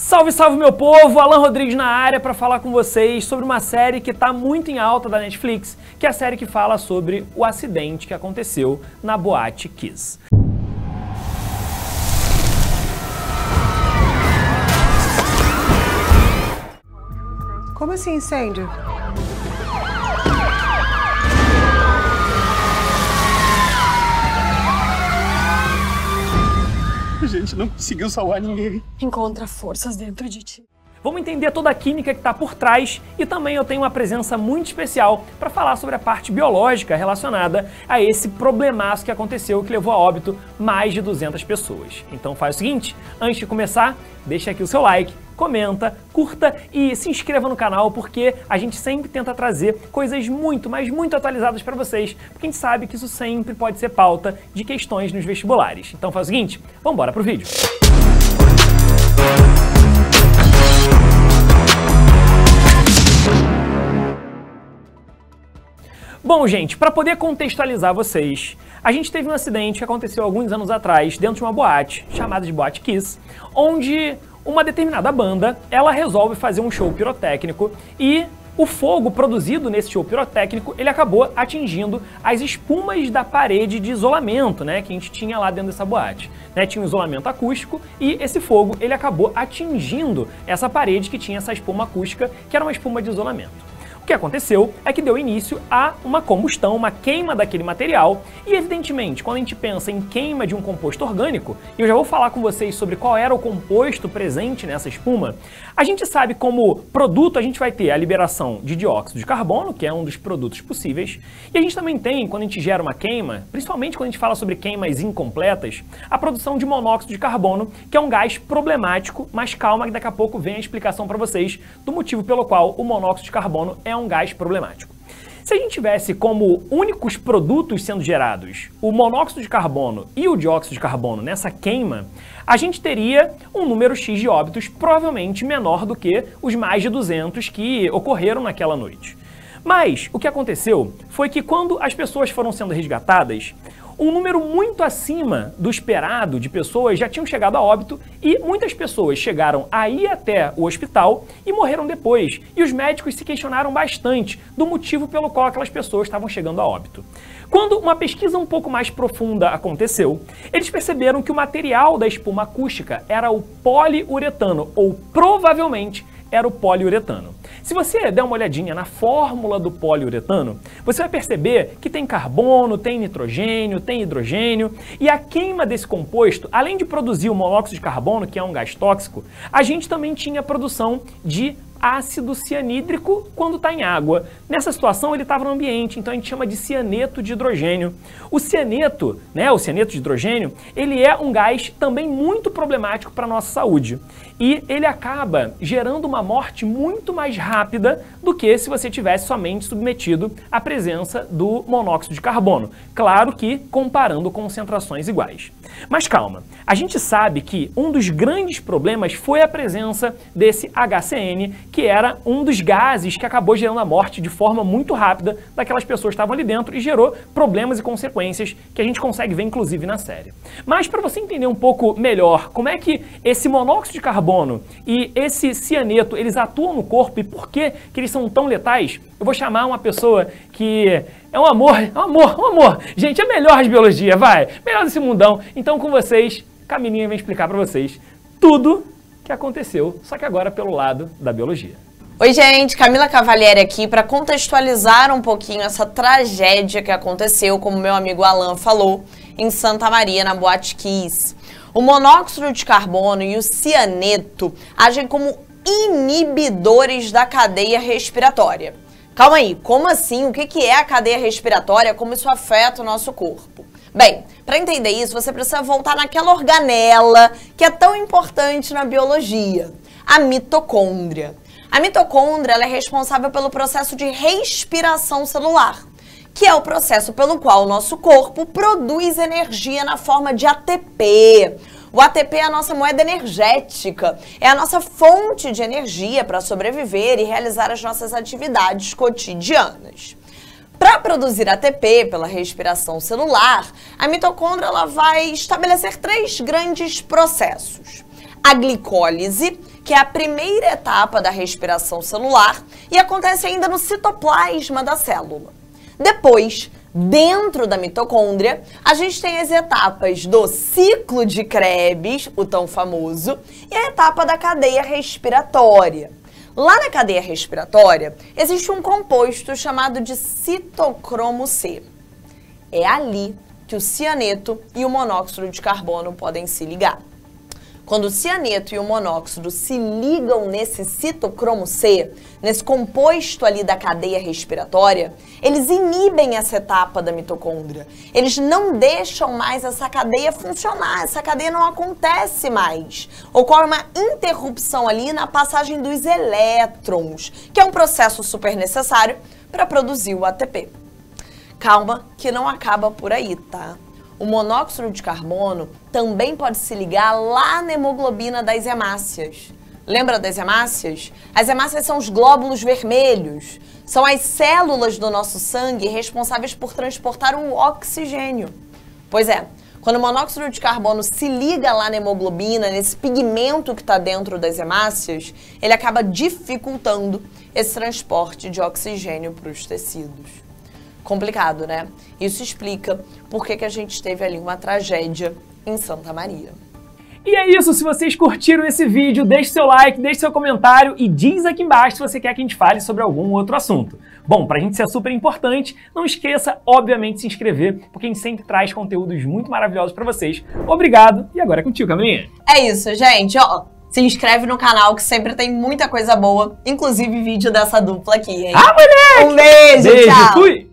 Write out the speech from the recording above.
Salve, salve meu povo! Alan Rodrigues na área para falar com vocês sobre uma série que está muito em alta da Netflix, que é a série que fala sobre o acidente que aconteceu na Boate Kiss. Como assim incêndio? A gente não conseguiu salvar ninguém. Encontra forças dentro de ti. Vamos entender toda a química que está por trás e também eu tenho uma presença muito especial para falar sobre a parte biológica relacionada a esse problemaço que aconteceu que levou a óbito mais de 200 pessoas. Então faz o seguinte, antes de começar, deixa aqui o seu like, comenta, curta e se inscreva no canal porque a gente sempre tenta trazer coisas muito, mas muito atualizadas para vocês, porque a gente sabe que isso sempre pode ser pauta de questões nos vestibulares. Então faz o seguinte, vamos embora pro vídeo. Bom, gente, para poder contextualizar vocês, a gente teve um acidente que aconteceu alguns anos atrás dentro de uma boate, chamada de Boate Kiss, onde uma determinada banda, ela resolve fazer um show pirotécnico e o fogo produzido nesse show pirotécnico, ele acabou atingindo as espumas da parede de isolamento, né, que a gente tinha lá dentro dessa boate. Né, tinha um isolamento acústico e esse fogo, ele acabou atingindo essa parede que tinha essa espuma acústica, que era uma espuma de isolamento. O que aconteceu é que deu início a uma combustão, uma queima daquele material e, evidentemente, quando a gente pensa em queima de um composto orgânico, e eu já vou falar com vocês sobre qual era o composto presente nessa espuma, a gente sabe como produto a gente vai ter a liberação de dióxido de carbono, que é um dos produtos possíveis, e a gente também tem, quando a gente gera uma queima, principalmente quando a gente fala sobre queimas incompletas, a produção de monóxido de carbono, que é um gás problemático, mas calma que daqui a pouco vem a explicação para vocês do motivo pelo qual o monóxido de carbono é um gás problemático. Se a gente tivesse como únicos produtos sendo gerados o monóxido de carbono e o dióxido de carbono nessa queima, a gente teria um número X de óbitos provavelmente menor do que os mais de 200 que ocorreram naquela noite. Mas o que aconteceu foi que quando as pessoas foram sendo resgatadas, um número muito acima do esperado de pessoas já tinham chegado a óbito e muitas pessoas chegaram a ir até o hospital e morreram depois. E os médicos se questionaram bastante do motivo pelo qual aquelas pessoas estavam chegando a óbito. Quando uma pesquisa um pouco mais profunda aconteceu, eles perceberam que o material da espuma acústica era o poliuretano, ou provavelmente era o poliuretano. Se você der uma olhadinha na fórmula do poliuretano, você vai perceber que tem carbono, tem nitrogênio, tem hidrogênio, e a queima desse composto, além de produzir o monóxido de carbono, que é um gás tóxico, a gente também tinha a produção de ácido cianídrico quando está em água. Nessa situação ele estava no ambiente, então a gente chama de cianeto de hidrogênio. O cianeto, né, o cianeto de hidrogênio, ele é um gás também muito problemático para a nossa saúde. E ele acaba gerando uma morte muito mais rápida do que se você tivesse somente submetido à presença do monóxido de carbono. Claro que comparando concentrações iguais. Mas calma, a gente sabe que um dos grandes problemas foi a presença desse HCN, que era um dos gases que acabou gerando a morte de forma muito rápida daquelas pessoas que estavam ali dentro e gerou problemas e consequências que a gente consegue ver inclusive na série. Mas para você entender um pouco melhor como é que esse monóxido de carbono e esse cianeto, eles atuam no corpo e por que eles são tão letais, eu vou chamar uma pessoa que é um amor. Gente, é melhor de biologia, vai. Melhor desse mundão. Então com vocês, Camilinha vem explicar para vocês tudo que aconteceu, só que agora pelo lado da biologia. Oi gente, Camila Cavalieri aqui para contextualizar um pouquinho essa tragédia que aconteceu, como meu amigo Alan falou, em Santa Maria, na Boate Kiss. O monóxido de carbono e o cianeto agem como inibidores da cadeia respiratória. Calma aí, como assim? O que é a cadeia respiratória? Como isso afeta o nosso corpo? Bem, para entender isso, você precisa voltar naquela organela que é tão importante na biologia, a mitocôndria. A mitocôndria ela é responsável pelo processo de respiração celular, que é o processo pelo qual o nosso corpo produz energia na forma de ATP. O ATP é a nossa moeda energética, é a nossa fonte de energia para sobreviver e realizar as nossas atividades cotidianas. Para produzir ATP pela respiração celular, a mitocôndria ela vai estabelecer 3 grandes processos. A glicólise, que é a primeira etapa da respiração celular e acontece ainda no citoplasma da célula. Depois, dentro da mitocôndria, a gente tem as etapas do ciclo de Krebs, o tão famoso, e a etapa da cadeia respiratória. Lá na cadeia respiratória, existe um composto chamado de citocromo C. É ali que o cianeto e o monóxido de carbono podem se ligar. Quando o cianeto e o monóxido se ligam nesse citocromo C, nesse composto ali da cadeia respiratória, eles inibem essa etapa da mitocôndria. Eles não deixam mais essa cadeia funcionar, essa cadeia não acontece mais. Ocorre uma interrupção ali na passagem dos elétrons, que é um processo super necessário para produzir o ATP. Calma, que não acaba por aí, tá? O monóxido de carbono também pode se ligar lá na hemoglobina das hemácias. Lembra das hemácias? As hemácias são os glóbulos vermelhos. São as células do nosso sangue responsáveis por transportar o oxigênio. Pois é, quando o monóxido de carbono se liga lá na hemoglobina, nesse pigmento que está dentro das hemácias, ele acaba dificultando esse transporte de oxigênio para os tecidos. Complicado, né? Isso explica por que a gente teve ali uma tragédia em Santa Maria. E é isso, se vocês curtiram esse vídeo, deixe seu like, deixe seu comentário e diz aqui embaixo se você quer que a gente fale sobre algum outro assunto. Bom, pra gente ser super importante, não esqueça, obviamente, de se inscrever, porque a gente sempre traz conteúdos muito maravilhosos pra vocês. Obrigado, e agora é contigo, Camilinha. É isso, gente, ó. Se inscreve no canal que sempre tem muita coisa boa, inclusive vídeo dessa dupla aqui, hein? Ah, moleque! Um beijo, tchau! Fui!